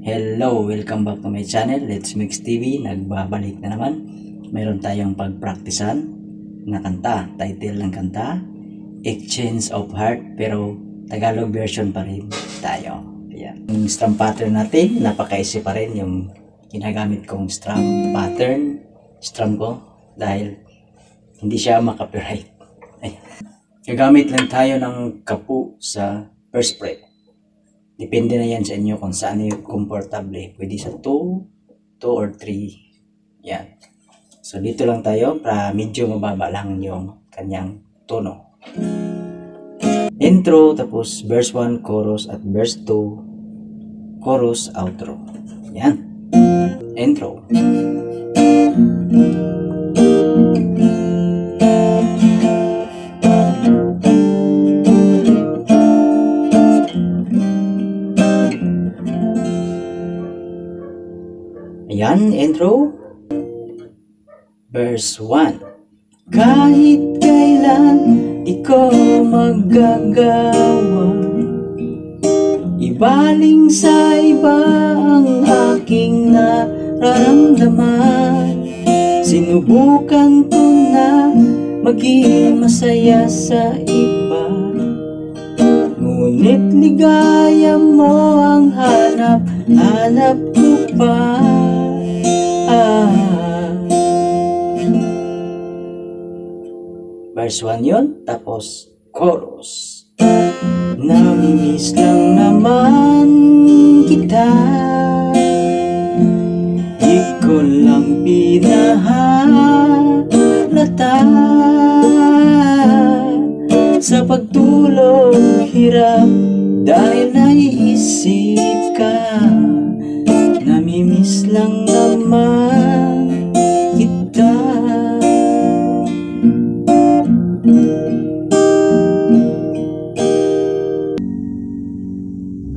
Hello! Welcome back to my channel, Let's Mix TV. Nagbabalik na naman. Mayroon tayong pagpraktisan na kanta. Title ng kanta, Exchange of Heart, pero Tagalog version pa rin tayo. Ayan. Yung strum pattern natin, napaka-easy pa rin yung ginagamit kong strum pattern. Strum ko dahil hindi siya makapiright. Gagamit lang tayo ng kapu sa first fret. Depende na yan sa inyo kung saan yung komportable. Pwede sa 2 or 3. Yan. So dito lang tayo para medyo mababa lang yung kanyang tono. Intro, tapos verse 1, chorus, at verse 2, chorus, outro. Yan. Intro. Ayan, intro. Verse 1. Kahit kailan di ko magagawa, ibaling sa iba ang aking nararamdaman. Sinubukan ko na maging masaya sa iba, ngunit ligaya mo ang hanap ko pa. Verse 1 yun, tapos chorus. Namimiss lang naman kita, di ko lang pinahalata. Sa pagtulog hirap dahil naiisip ka. Namimiss lang naman kita.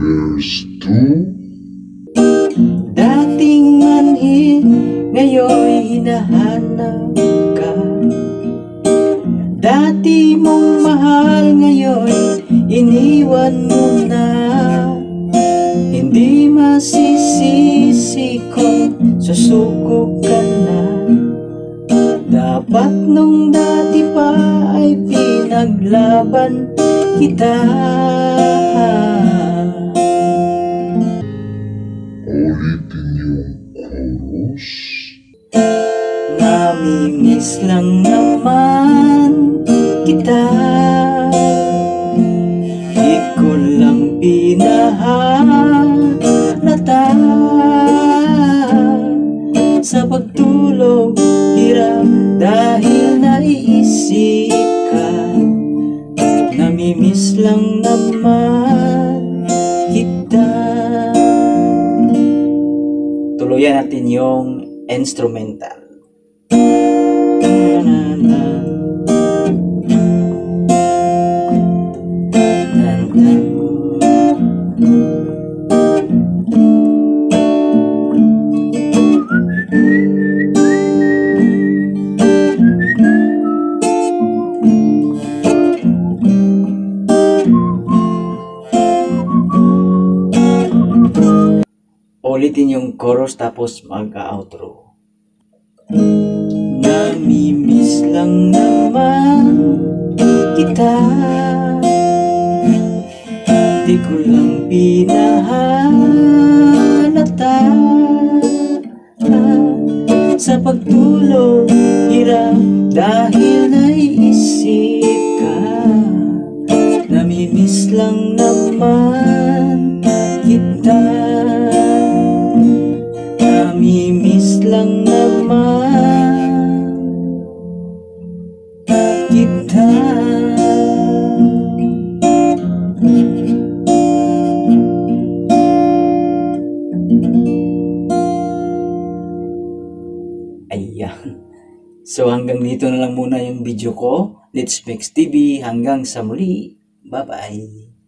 Verse 2. Dating manhid, ngayon'y hinahanap ka. Dati mong mahal, ngayon iniwan mo na. Hindi masisisi kung susuko ka na. Dapat nung dati pa ay pinaglaban kita. Ulitin yung chorus. Namimiss lang naman kita, di ko lang pinahalata. Sa pagtulog hirap dahil naiisip ka. Namimiss lang naman kita. Tuluyan natin yung instrumental. Ulitin yung chorus tapos mag-outro. Namimiss lang naman kita, di ko lang pinahalata. Sa pagtulog hirap dahil naiisip ka. Namimiss lang naman kita. Namimiss lang naman kita. Ayan. So hanggang dito na lang muna yung video ko. Let's Mix TV. Hanggang sa muli. Bye-bye.